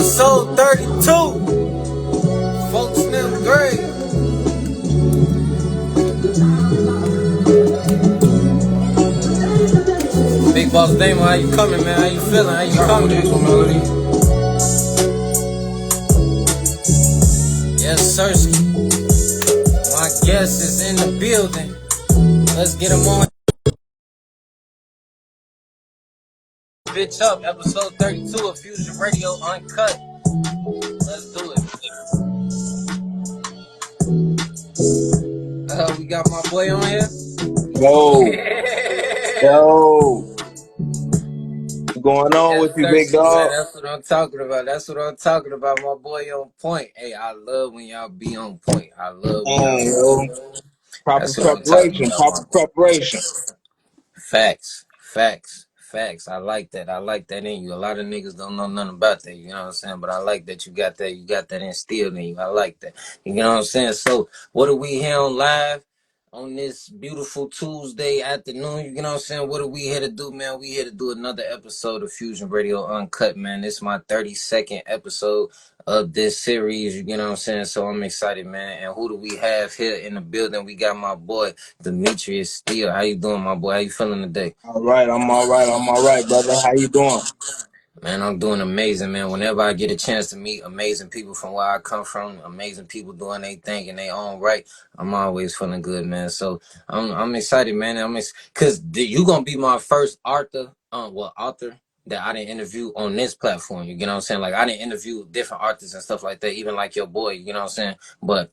Episode 32. Folks them great. Big Boss Damon, how you coming, man? How you feeling? How you coming? Melody. Yes, Sirski. My guest is in the building. Let's get him on. Bitch up, episode 32 of Fusion Radio Uncut. Let's do it. We got my boy on here. Yo. What's going on with you, big dog? Man, that's what I'm talking about. My boy on point. Hey, I love when y'all be on point. I love when y'all Proper preparation. Facts. I like that in you. A lot of niggas don't know nothing about that, you know what I'm saying? But I like that you got that instilled in you. I like that. You know what I'm saying? So what are we here on live on this beautiful Tuesday afternoon? You know what I'm saying? What are we here to do, man? We here to do another episode of Fusion Radio Uncut, man. This is my 32nd episode of this series, you know what I'm saying? So I'm excited, man. And who do we have here in the building? We got my boy Demetrios Steele. How you doing, my boy? How you feeling today? I'm all right, brother. How you doing? Man, I'm doing amazing, man. Whenever I get a chance to meet amazing people from where I come from, amazing people doing their thing in their own right, I'm always feeling good, man. So I'm excited, man. Cause you gonna be my first author that I didn't interview on this platform. You know what I'm saying? Like I didn't interview different artists and stuff like that, even like your boy. You know what I'm saying? But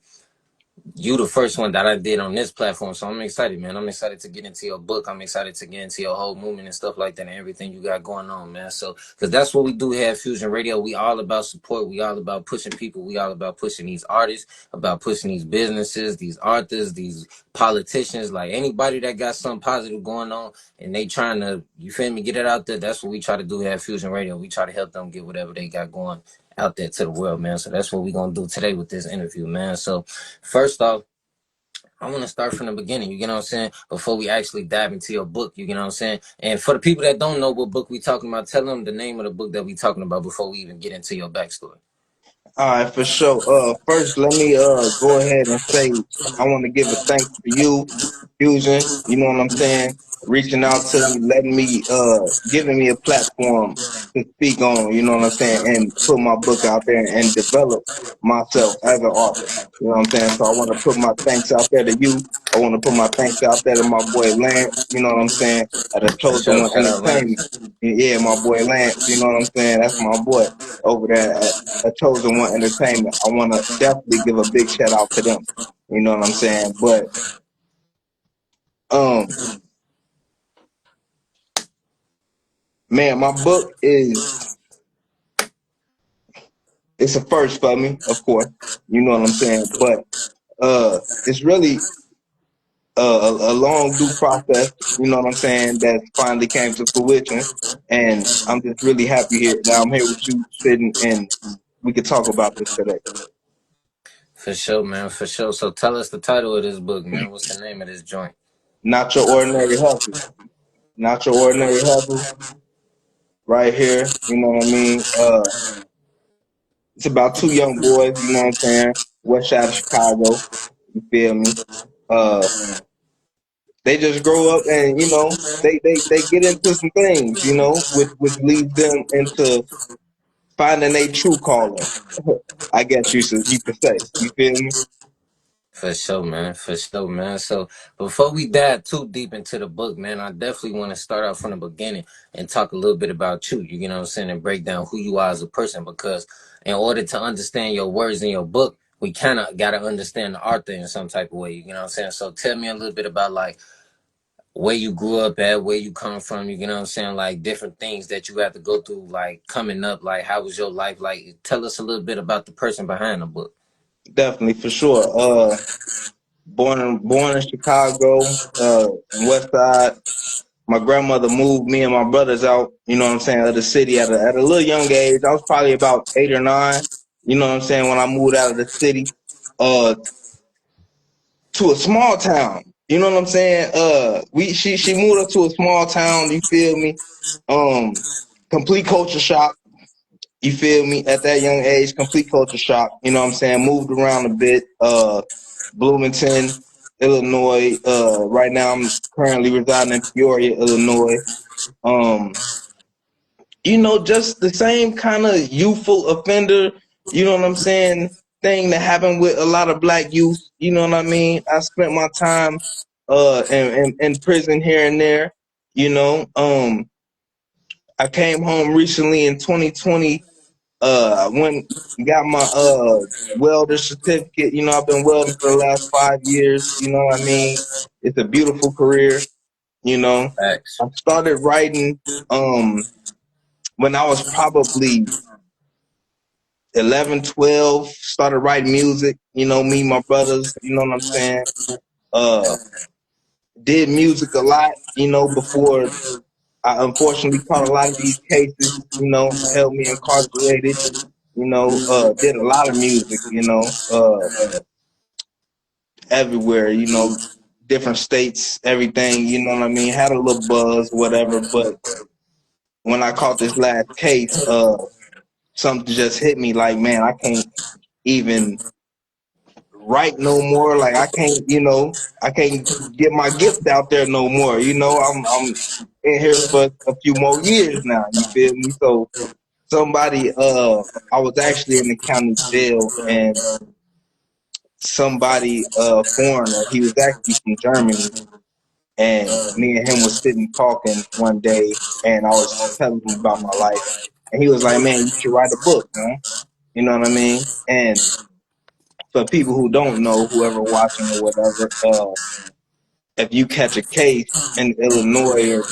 you the first one that I did on this platform, so I'm excited, man. I'm excited to get into your book. I'm excited to get into your whole movement and stuff like that and everything you got going on, man. So, because that's what we do here at Fusion Radio. We all about support. We all about pushing people. We all about pushing these artists, about pushing these businesses, these artists, these politicians, like anybody that got something positive going on and they trying to, you feel me, get it out there. That's what we try to do here at Fusion Radio. We try to help them get whatever they got going out there to the world, man. So that's what we're going to do today with this interview, man. So first off, I want to start from the beginning, you know what I'm saying? Before we actually dive into your book, you know what I'm saying? And for the people that don't know what book we talking about, tell them the name of the book that we talking about before we even get into your backstory. All right, for sure. First, let me go ahead and say I want to give a thanks to you, Fusion. You know what I'm saying? Reaching out to me, letting me, giving me a platform to speak on. You know what I'm saying? And put my book out there and develop myself as an author. You know what I'm saying? So I want to put my thanks out there to you. I want to put my thanks out there to my boy Lance. You know what I'm saying? At the For Chosen sure, One shout out Entertainment. Lance. Yeah, my boy Lance. You know what I'm saying? That's my boy over there at a Chosen One Entertainment. I want to definitely give a big shout out to them. You know what I'm saying? But man, my book it's a first for me, of course. You know what I'm saying? But it's really a long due process. You know what I'm saying? That finally came to fruition, and I'm just really happy here that I'm here with you, sitting, and we could talk about this today. For sure, man, for sure. So tell us the title of this book, man. What's the name of this joint? Not Your Ordinary Hustle. Not Your Ordinary Hustle. Right here, you know what I mean? It's about two young boys, you know what I'm saying? West side of Chicago, you feel me? They just grow up and, you know, they get into some things, you know, which leads them into finding a true calling. I guess you could say. You feel me? For sure, man. For sure, man. So before we dive too deep into the book, man, I definitely want to start out from the beginning and talk a little bit about you. You know what I'm saying? And break down who you are as a person, because in order to understand your words in your book, we kind of got to understand the author in some type of way. You know what I'm saying? So tell me a little bit about like where you grew up at, where you come from, you know what I'm saying? Like different things that you have to go through, like coming up, like how was your life? Like tell us a little bit about the person behind the book. Definitely, for sure. Born in Chicago, West Side. My grandmother moved me and my brothers out, you know what I'm saying, of the city at a little young age. I was probably about 8 or 9, you know what I'm saying, when I moved out of the city to a small town. You know what I'm saying? She moved us to a small town, you feel me? Complete culture shock. You feel me? At that young age, complete culture shock. You know what I'm saying? Moved around a bit. Bloomington, Illinois. Right now I'm currently residing in Peoria, Illinois. Um, just the same kind of youthful offender, you know what I'm saying, thing that happened with a lot of black youth, you know what I mean? I spent my time in prison here and there, you know. I came home recently in 2020. I went and got my welder certificate. You know, I've been welding for the last 5 years, you know what I mean? It's a beautiful career, you know. Facts. I started writing when I was probably 11, 12, started writing music, you know, me, my brothers, you know what I'm saying? Uh, did music a lot, you know, before I unfortunately caught a lot of these cases, you know, held me incarcerated, you know, did a lot of music, you know, everywhere, you know, different states, everything, you know what I mean? Had a little buzz, whatever, but when I caught this last case, something just hit me like, man, I can't even write no more. Like I can't get my gift out there no more. You know, I'm in here for a few more years now. You feel me? So somebody, I was actually in the county jail, and somebody, foreigner, he was actually from Germany, and me and him was sitting talking one day, and I was telling him about my life, and he was like, "Man, you should write a book, man." You know what I mean? And for people who don't know, whoever watching or whatever, if you catch a case in Illinois or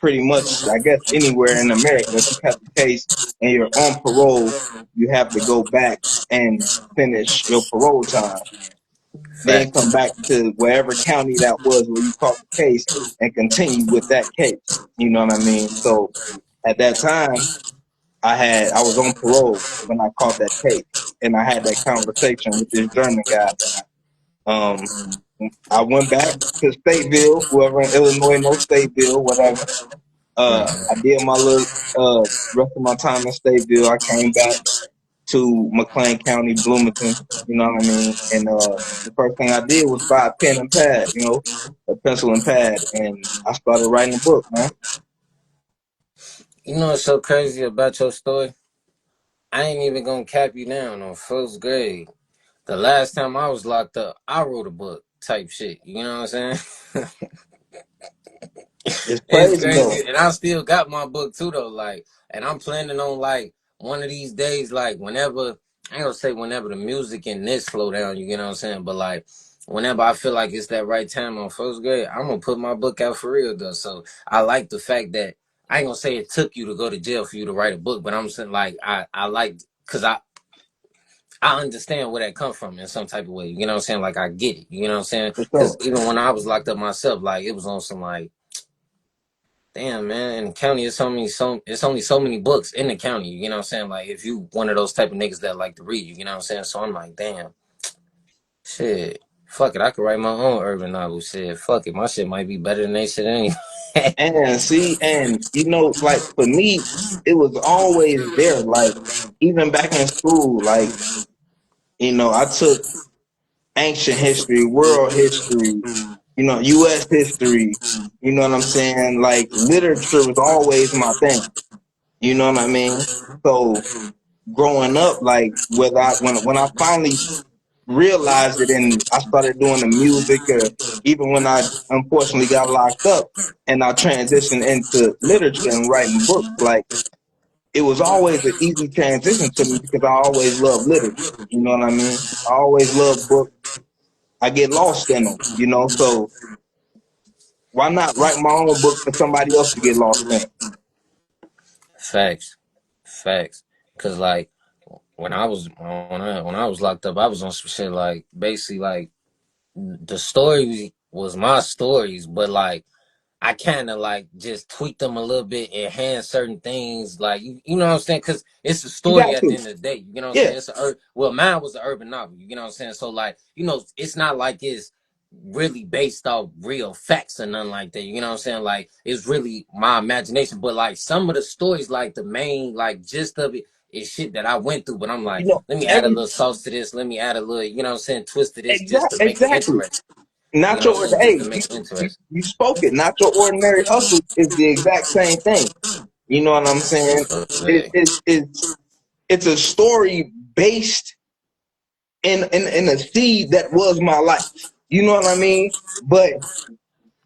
pretty much, I guess, anywhere in America, if you catch a case and you're on parole, you have to go back and finish your parole time. Then Facts. come back to wherever county that was where you caught the case and continue with that case. You know what I mean? So at that time, I was on parole when I caught that case, and I had that conversation with this German guy. Um, I went back to Stateville, whoever in Illinois knows Stateville, whatever. I did my little rest of my time in Stateville. I came back to McLean County, Bloomington, you know what I mean? And the first thing I did was buy a pen and pad, you know, a pencil and pad, and I started writing a book, man. You know what's so crazy about your story? I ain't even gonna cap you down on first grade. The last time I was locked up, I wrote a book type shit. You know what I'm saying? It's It's crazy though. crazy. And I still got my book too though. Like, and I'm planning on like one of these days, like whenever I ain't gonna say whenever the music and this slow down, you know what I'm saying? But like whenever I feel like it's that right time on first grade, I'm gonna put my book out for real though. So I like the fact that I ain't gonna say it took you to go to jail for you to write a book, but I'm saying like I like because I understand where that come from in some type of way. You know what I'm saying? Like I get it. You know what I'm saying? For Because sure. even when I was locked up myself, like it was on some like, damn man, in the county it's only so many books in the county. You know what I'm saying? Like if you one of those type of niggas that like to read, you know what I'm saying? So I'm like, damn, shit, fuck it, I could write my own urban novel. Shit, fuck it, my shit might be better than they shit anyway. And see, and like for me, it was always there. Like even back in school, like I took ancient history, world history, U.S. history. You know what I'm saying? Like literature was always my thing. You know what I mean? So growing up, like whether when I finally realized it and I started doing the music, or even when I unfortunately got locked up and I transitioned into literature and writing books, like it was always an easy transition to me because I always loved literature. You know what I mean? I always loved books. I get lost in them, so why not write my own book for somebody else to get lost in? Facts, facts. Cause like when I was locked up, I was on some shit like basically like the story was my stories, but like I kind of like just tweak them a little bit, enhance certain things, like you know what I'm saying? Because it's a You story got at the to. end of the day. You know what I'm Yeah, saying? Well, mine was an urban novel. You know what I'm saying? So like it's not like it's really based off real facts or nothing like that. You know what I'm saying? Like it's really my imagination. But like some of the stories, like the main like gist of it, it's shit that I went through, but I'm You like, know, let me add a every little sauce to this. Let me add a little, you know what I'm saying, twist to this just to make it exactly. interesting. You Not know what your I'm saying? Just to hey, make it interesting. you spoke it. Not your ordinary hustle is the exact same thing. You know what I'm saying? Okay. It's a story based in a seed that was my life. You know what I mean? But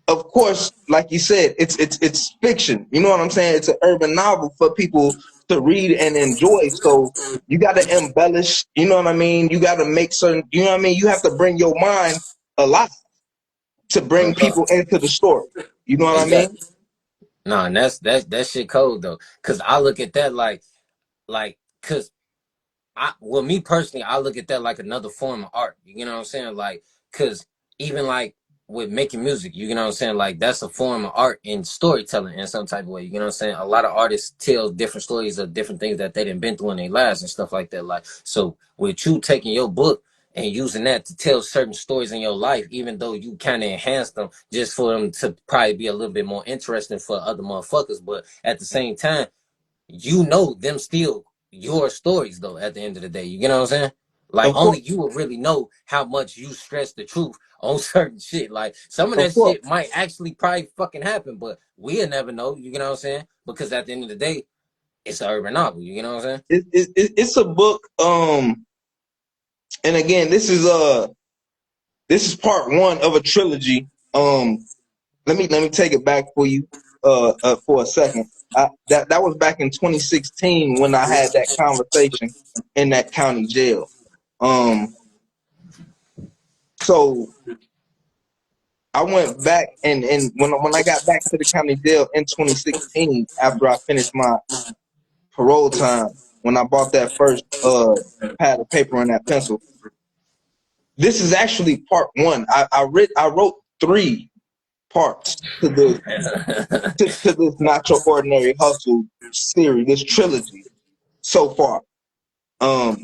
of course, like you said, it's fiction. You know what I'm saying? It's an urban novel for people to read and enjoy. So you got to embellish. You know what I mean? You got to make certain. You know what I mean? You have to bring your mind alive to bring people into the story. You know what I mean? Exactly. No, and that shit cold though. Cause I look at that cause well, me personally, I look at that like another form of art. You know what I'm saying? Like, cause even like with making music, you know what I'm saying? Like, that's a form of art in storytelling in some type of way. You know what I'm saying? A lot of artists tell different stories of different things that they done been through in their lives and stuff like that. Like, so with you taking your book and using that to tell certain stories in your life, even though you kind of enhance them just for them to probably be a little bit more interesting for other motherfuckers. But at the same time, you know them still your stories though at the end of the day. You know what I'm saying? Like Of only course, you will really know how much you stress the truth on certain shit. Like some of of that course. shit might actually probably fucking happen, but we'll never know. You know what I'm saying? Because at the end of the day, it's an urban novel. You know what I'm saying? It's a book. And again, this is part one of a trilogy. Let me take it back for you for a second. That was back in 2016 when I had that conversation in that county jail. Um, so I went back and when I got back to the county jail in 2016 after I finished my parole time, when I bought that first pad of paper and that pencil, this is actually part one. I wrote three parts to this Not Your Ordinary Hustle series, this trilogy so far.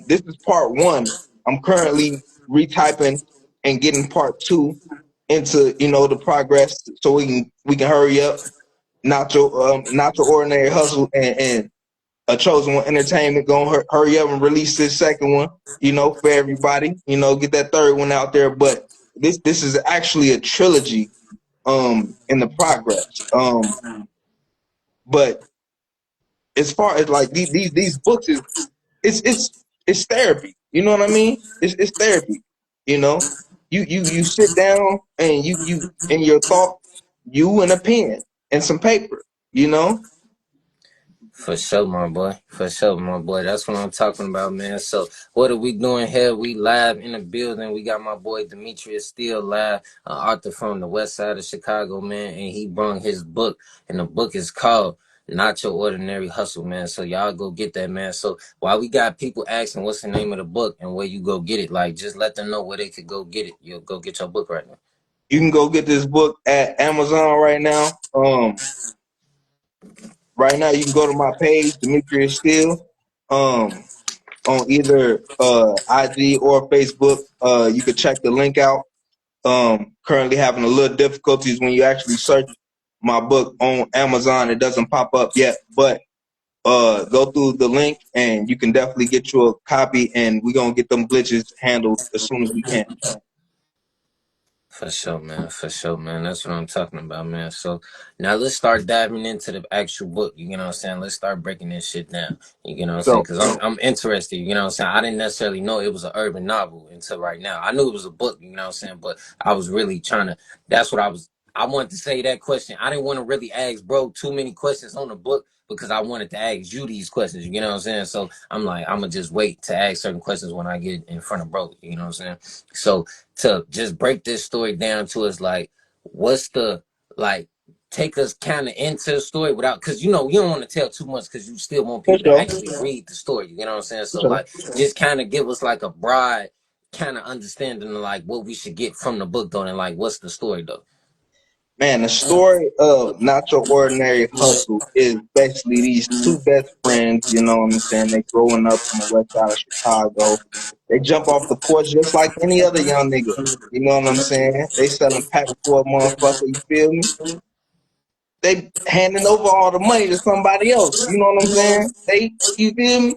This is part one. I'm currently retyping and getting part two into the progress so we can hurry up. Not your ordinary hustle and a chosen one entertainment gonna hurry up and release this second one. For everybody. Get that third one out there. But this is actually a trilogy. In the progress. But as far as like these books is it's therapy. You know what I mean? It's therapy. You know, you sit down and you in your thought, you and a pen and some paper. You know, For sure, my boy. For sure, my boy. That's what I'm talking about, man. So, what are we doing here? We live in the building. We got my boy Demetrios still live, author from the west side of Chicago, man. And he brung his book, and the book is called Not Your Ordinary Hustle, man. So, y'all go get that, man. So, while we got people asking what's the name of the book and where you go get it, like, just let them know where they could go get it. You'll go get your book right now. you can go get this book at Amazon right now. Right now you can go to my page, Demetrius Steele. On either IG or Facebook. You could check the link out. Currently having a little difficulties when you actually search my book on Amazon. It doesn't pop up yet, but go through the link and you can definitely get you a copy. And we're gonna get them glitches handled as soon as we can. For sure, man. For sure, man. That's what I'm talking about, man. So now let's start diving into the actual book. You know what I'm saying? Let's start breaking this shit down. You know what I'm saying? So Because I'm interested. You know what I'm saying? I didn't necessarily know it was an urban novel until right now. I knew it was a book. You know what I'm saying? But I was really trying to. That's what I was. I wanted to say that question. I didn't want to really ask bro too many questions on the book because I wanted to ask you these questions. You know what I'm saying? So I'm like, I'm gonna just wait to ask certain questions when I get in front of bro. You know what I'm saying? So to just break this story down to us like what's the like take us kind of into the story without because you don't want to tell too much because you still want for people to sure, actually read the story, you know what I'm saying? for So sure. like just kind of give us like a broad kind of understanding of like what we should get from the book though and like what's the story though. Man, the story of Not Your Ordinary Hustle is basically these two best friends, you know what I'm saying? They growing up on the west side of Chicago. They jump off the porch just like any other young nigga. You know what I'm saying? They selling packs for a motherfucker, you feel me? They handing over all the money to somebody else. You know what I'm saying? You feel me?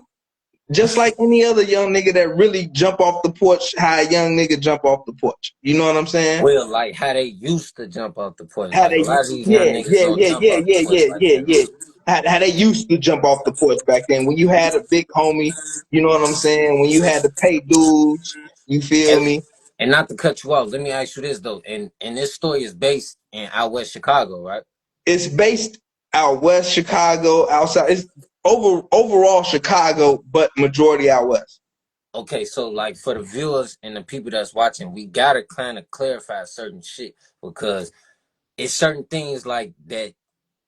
Just like any other young nigga that really jump off the porch, how a young nigga jump off the porch. You know what I'm saying? Well, like how they used to jump off the porch. How Like a they, lot of these young yeah, niggas yeah, don't yeah, jump yeah, off the yeah, porch yeah, like yeah, that. yeah. How they used to jump off the porch back then. When you had a big homie, you know what I'm saying? When you had to pay dues, you feel And, me? and not to cut you off, let me ask you this though. And this story is based in out west Chicago, right? It's based out west Chicago, outside. It's overall Chicago, but majority out west. Okay, so like for the viewers and the people that's watching, we gotta kind of clarify certain shit because it's certain things like that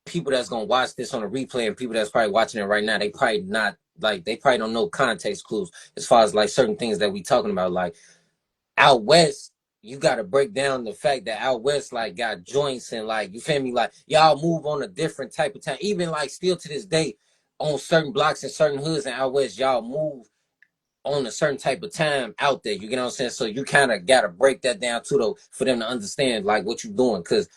people that's gonna watch this on a replay and people that's probably watching it right now, they probably not like they probably don't know context clues as far as like certain things that we talking about. Like out west, you gotta break down the fact that out west like got joints and like you feel me, like y'all move on a different type of time. Even like still to this day, on certain blocks and certain hoods and out west, y'all move on a certain type of time out there. You get what I'm saying? So you kind of gotta break that down too, though, for them to understand like what you're doing. Cause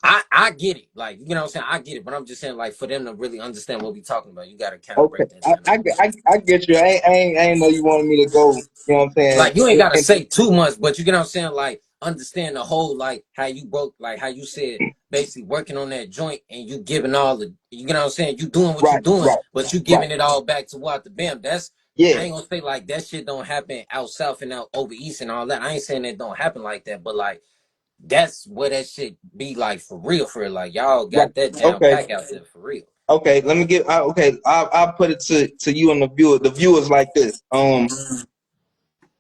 I get it, like you know what I'm saying. I get it, but I'm just saying like for them to really understand what we talking about, you gotta kind of Okay, break that down a little bit. I get you. I ain't know you wanted me to go. You know what I'm saying? Like you ain't gotta And say too much, but you get what I'm saying. Like understand the whole, like how you broke, like how you said basically working on that joint and you giving all the, you get what I'm saying. You doing what you right, doing, right, but you right. giving it all back to what the bam. That's I Yeah, ain't gonna say like that shit don't happen out south and out over east and all that. I ain't saying it don't happen like that, but like that's what that shit be like for real, for real. Like y'all right. got that down Okay, pack out there for real. okay. Let me get. Okay, I'll put it to you and the viewer. The viewers like this.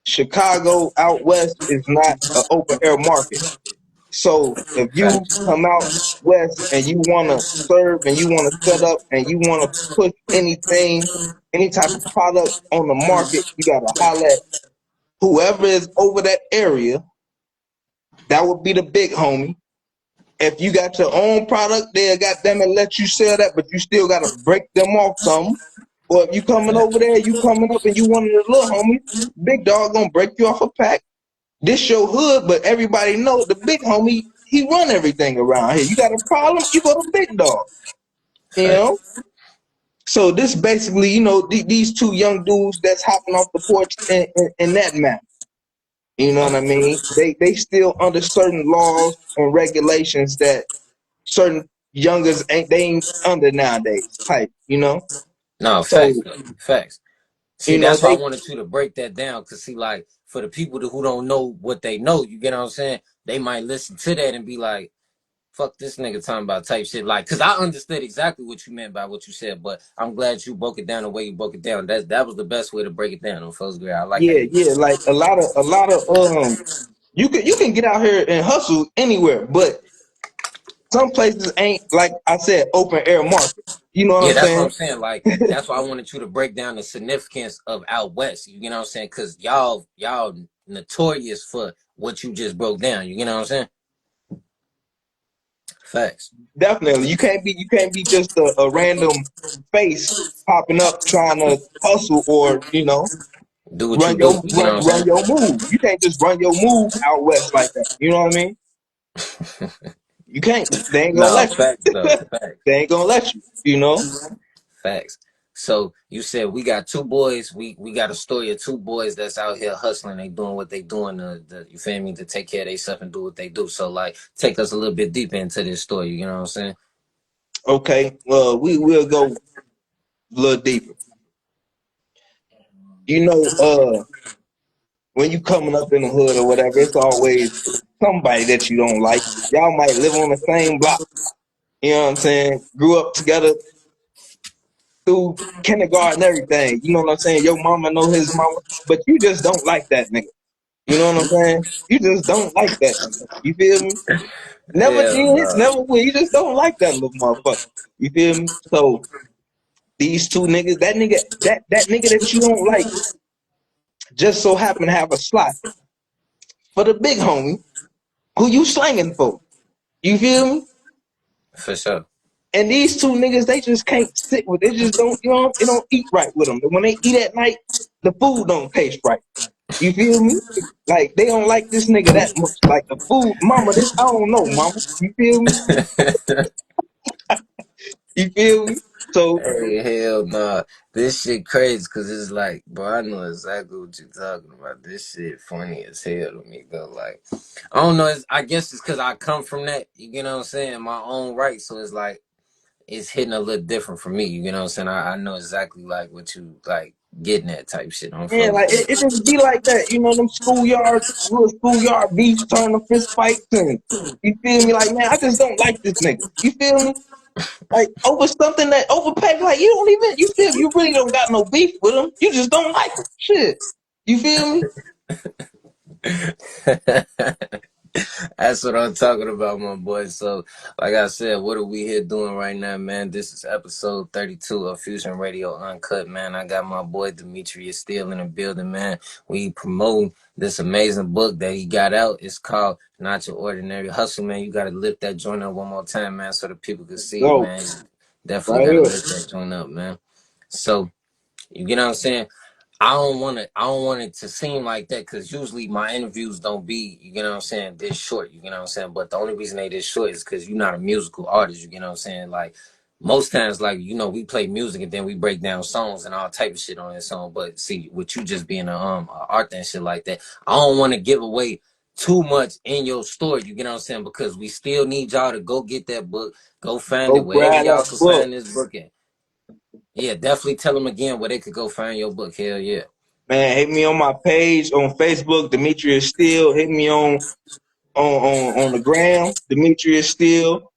Chicago out west is not an open air market. So if you Facts. come out west and you want to serve and you want to set up and you want to push anything, any type of product on the market, you got to holler at whoever is over that area. That would be the big homie. If you got your own product, they'll goddamn it let you sell that, but you still got to break them off some. Or if you coming over there, you coming up and you one of the little homies, big dog gonna break you off a pack. This your hood, but everybody know the big homie, he run everything around here. You got a problem, you go to big dog. You Facts. know? So this basically, you know, these two young dudes that's hopping off the porch in that map. You know what I mean? They still under certain laws and regulations that certain youngers ain't under nowadays type, you know? No, So, facts though. Facts. See, you know, that's why I they wanted you to break that down. Cause see, like for the people who don't know what they know, you get what I'm saying? They might listen to that and be like, fuck this nigga talking about type shit. Like, cause I understood exactly what you meant by what you said, but I'm glad you broke it down the way you broke it down. That was the best way to break it down on first grade. I like how yeah, you did yeah, it. like a lot of you can get out here and hustle anywhere, but some places ain't like I said, open air market. You know what Yeah, I'm that's what I'm saying? saying. Like, that's why I wanted you to break down the significance of out west. You know what I'm saying? Cause y'all notorious for what you just broke down. You know what I'm saying? Facts. Definitely. You can't be just a random face popping up trying to hustle or, you know, Do what you do. You know what run I'm your move. You can't just run your move out west like that. You know what I mean? saying? You can't. They ain't gonna No, let you. facts though. Facts. They ain't gonna let you, you know? Facts. So you said we got two boys. We got a story of two boys that's out here hustling. They doing what they doing. You feel me, to take care of themselves and do what they do. So like, take us a little bit deeper into this story. You know what I'm saying? Okay. Well, we will go a little deeper. You know, when you coming up in the hood or whatever, it's always somebody that you don't like. Y'all might live on the same block. You know what I'm saying? Grew up together through kindergarten, everything. You know what I'm saying? Your mama know his mama, but you just don't like that nigga. You know what I'm saying? You just don't like that nigga. You feel me? Never Hell did, no. never will. You just don't like that little motherfucker. You feel me? So these two niggas, that nigga that you don't like, just so happen to have a slot for the big homie who you slanging for. You feel me? For sure. And these two niggas, they just can't sit with. They just don't, you know, it don't eat right with them. When they eat at night, the food don't taste right. You feel me? Like they don't like this nigga that much. Like the food, mama. This I don't know, mama. You feel me? You feel me? So Hey, hell nah. This shit crazy because it's like, bro, I know exactly what you're talking about. This shit funny as hell to me, though. Like, I don't know. I guess it's because I come from that, you know what I'm saying? My own right. So it's like, it's hitting a little different for me, you know what I'm saying? I know exactly like what you like getting at type shit. I'm yeah, fucking like with it just be like that. You know, them schoolyard, little schoolyard beefs turn to fist fights, and you feel me? Like, man, I just don't like this nigga. You feel me? Like over something that overpaid, like you don't even you really don't got no beef with him. You just don't like him. Shit. You feel me? you. That's what I'm talking about, my boy. So, like I said, what are we here doing right now, man? This is episode 32 of Fusion Radio Uncut, man. I got my boy Demetrios still in the building, man. We promoting this amazing book that he got out. It's called Not Your Ordinary Hustle, man. You got to lift that joint up one more time, man, so the people can see it, Go man. Definitely right got to here. lift that joint up, man. So, you get what I'm saying? I don't want it to seem like that because usually my interviews don't be, you know what I'm saying, this short, you know what I'm saying? But the only reason they this short is because you're not a musical artist, you know what I'm saying? Like most times, like, we play music and then we break down songs and all type of shit on that song. But see, with you just being a art and shit like that, I don't want to give away too much in your story, you know what I'm saying? Because we still need y'all to go get that book, go find it Go wherever grab y'all that can book. find this book at. Yeah, definitely tell them again where they could go find your book. Hell yeah. Man, hit me on my page on Facebook, Demetrius Steele. Hit me on the gram, Demetrius Steele.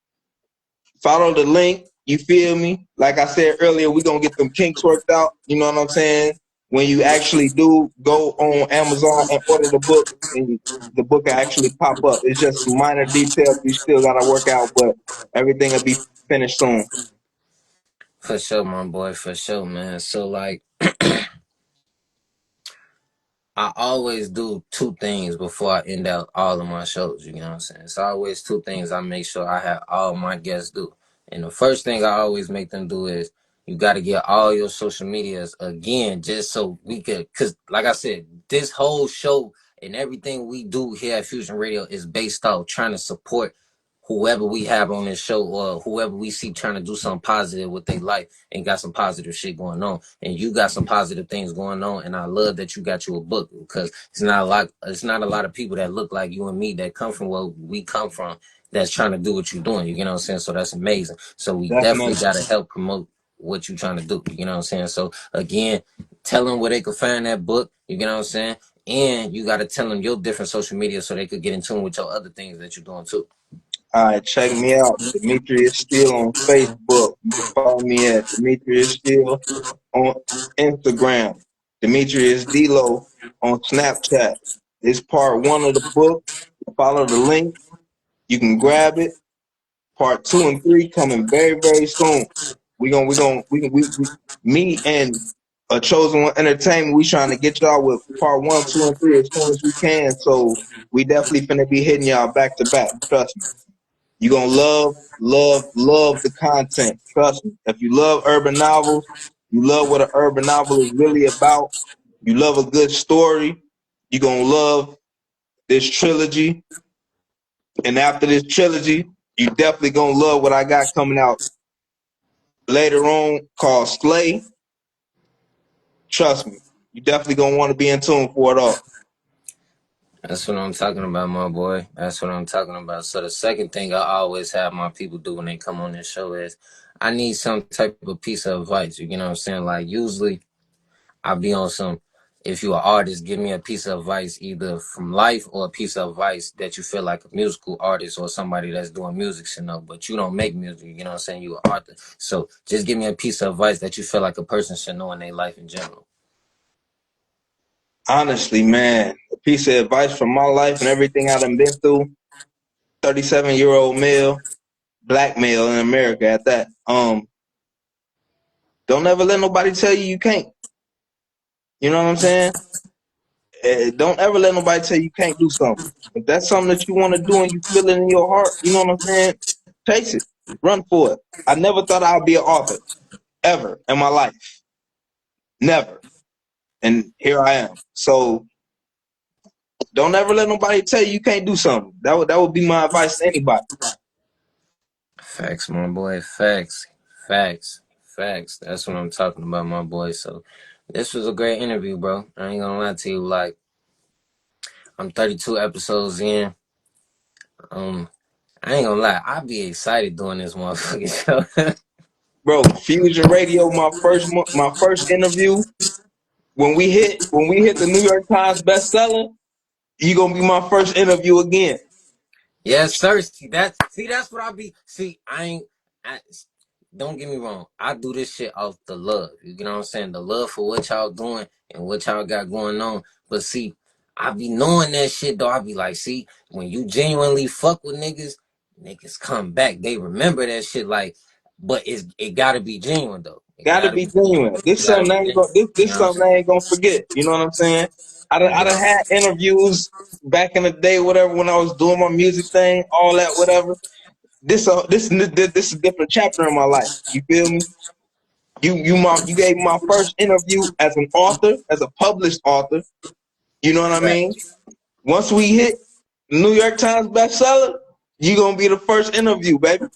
Follow the link. You feel me? Like I said earlier, we gonna get them kinks worked out. You know what I'm saying? When you actually do go on Amazon and order the book, and the book will actually pop up. It's just some minor details we still gotta work out, but everything will be finished soon. For sure, my boy, for sure, man. So like I always do two things before I end out all of my shows, you know what I'm saying? It's always two things I make sure I have all my guests do. And the first thing I always make them do is you got to get all your social medias again, just so we could, because like I said, this whole show and everything we do here at Fusion Radio is based off trying to support whoever we have on this show or whoever we see trying to do something positive with their life and got some positive shit going on. And you got some positive things going on. And I love that you got you a book because it's not a lot of people that look like you and me that come from where we come from that's trying to do what you're doing. You know what I'm saying? So that's amazing. So we definitely Definitely. got to help promote what you're trying to do. You know what I'm saying? So again, tell them where they could find that book. You know what I'm saying? And you got to tell them your different social media so they could get in tune with your other things that you're doing too. All right, check me out. Demetrius Steele on Facebook. You can follow me at Demetrius Steele on Instagram. Demetrius Delo on Snapchat. It's part one of the book. Follow the link. You can grab it. Part two and three coming very, very soon. Me and a chosen one entertainment. We trying to get y'all with part one, two, and three as soon as we can. So we definitely finna be hitting y'all back to back. Trust me. You're gonna love the content. Trust me. If you love urban novels, you love what an urban novel is really about, you love a good story, you're gonna love this trilogy. And after this trilogy, you definitely gonna love what I got coming out later on called Slay. Trust me. You definitely gonna want to be in tune for it all. That's what I'm talking about, my boy. That's what I'm talking about. So the second thing I always have my people do when they come on this show is I need some type of piece of advice. You know what I'm saying? Like usually I'll be on some if you're an artist, give me a piece of advice either from life or a piece of advice that you feel like a musical artist or somebody that's doing music should know, but you don't make music, you know what I'm saying? You're an artist. So just give me a piece of advice that you feel like a person should know in their life in general. Honestly, man, a piece of advice from my life and everything I done been through. 37-year-old male, black male in America at that. Don't ever let nobody tell you you can't. You know what I'm saying? Don't ever let nobody tell you can't do something. If that's something that you want to do and you feel it in your heart, you know what I'm saying? Chase it. Run for it. I never thought I'd be an author ever in my life. Never. And here I am. So don't ever let nobody tell you you can't do something. That would be my advice to anybody. Facts, my boy. Facts. Facts. Facts. That's what I'm talking about, my boy. So this was a great interview, bro. I ain't gonna lie to you. Like, I'm 32 episodes in. Um, I ain't gonna lie. I be excited doing this motherfucking show. Bro, Fusion Radio, my first interview. When we hit the New York Times bestseller, you gonna be my first interview again. Yes, sir. That's what I be. See, I ain't. I, don't get me wrong. I do this shit off the love. You know what I'm saying? The love for what y'all doing and what y'all got going on. But see, I be knowing that shit though. I be like, see, when you genuinely fuck with niggas, niggas come back. They remember that shit. Like, but it gotta be genuine though. It Gotta gotta be be. genuine. It gotta be genuine. You This know what I'm something saying? I ain't gonna forget. You know what I'm saying? You I get done on. had interviews back in the day, whatever, when I was doing my music thing, all that, whatever. This is a different chapter in my life. You feel me? You gave me my first interview as an author, as a published author. You know what I mean? Once we hit New York Times bestseller, you gonna be the first interview, baby.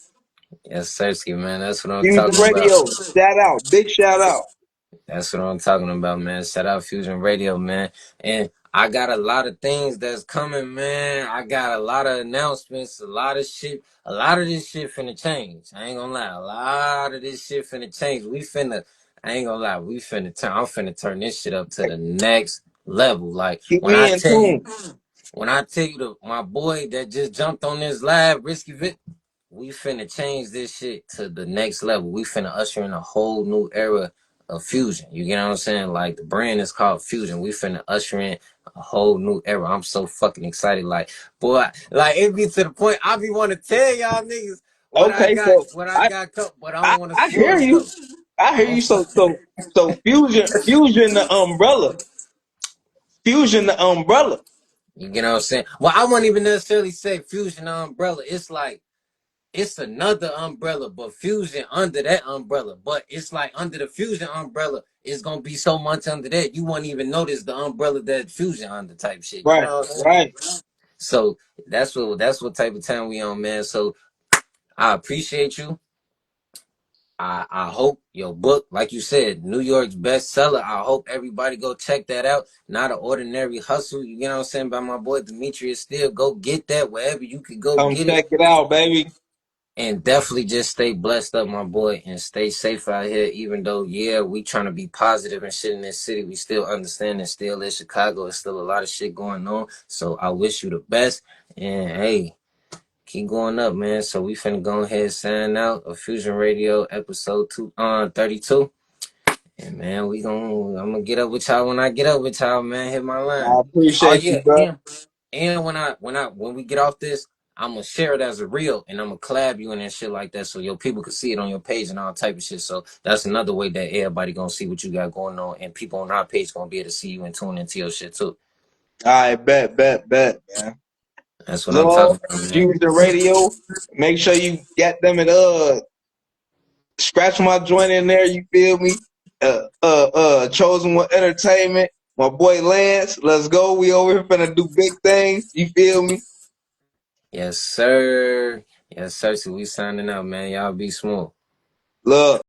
Yes, Sersky, man. That's what I'm Fusion talking about. Radio, shout out, big shout out. That's what I'm talking about, man. Shout out Fusion Radio, man. And I got a lot of things that's coming, man. I got a lot of announcements, a lot of shit. A lot of this shit finna change. I ain't gonna lie. A lot of this shit finna change. I ain't gonna lie. I'm finna turn this shit up to the next level. Like, Keep me in tune. when I tell you my boy that just jumped on this live, Risky Vic, we finna change this shit to the next level. We finna usher in a whole new era of fusion. You get what I'm saying? Like the brand is called Fusion. We finna usher in a whole new era. I'm so fucking excited. Like, boy, like it be to the point I be want to tell y'all niggas Okay, so what I got cut, but I I, don't want to I hear spoil you. stuff. I hear you. So fusion the umbrella. Fusion the umbrella. You get what I'm saying? Well, I wouldn't even necessarily say Fusion umbrella. It's like it's another umbrella, but fusion under that umbrella. But it's like under the fusion umbrella, it's gonna be so much under that you won't even notice the umbrella that fusion under type shit. You Right, know what I'm saying? right. So that's what type of time we on, man. So I appreciate you. I hope your book, like you said, New York's bestseller. I hope everybody go check that out. Not an ordinary hustle. You know what I'm saying? By my boy Demetrios. Still go get that wherever you could go Come get it. check it out, baby. And definitely just stay blessed up, my boy, and stay safe out here. Even though, yeah, we trying to be positive and shit in this city, we still understand that still in Chicago, there's still a lot of shit going on. So I wish you the best. And hey, keep going up, man. So we finna go ahead and sign out of Fusion Radio episode 32. And man, I'm gonna get up with y'all when I get up with y'all, man. Hit my line. I Oh appreciate you, yeah, bro. and when we get off this, I'm gonna share it as a reel and I'm gonna collab you and shit like that so your people can see it on your page and all type of shit. So that's another way that everybody gonna see what you got going on and people on our page gonna be able to see you and tune into your shit too. I bet, man. That's what I'm Love talking about, man. Fusion Radio. Make sure you get them and scratch my joint in there. You feel me? Chosen One Entertainment. My boy Lance. Let's go. We over here finna do big things. You feel me? Yes, sir. Yes, sir. So we signing out, man. Y'all be smooth. Love.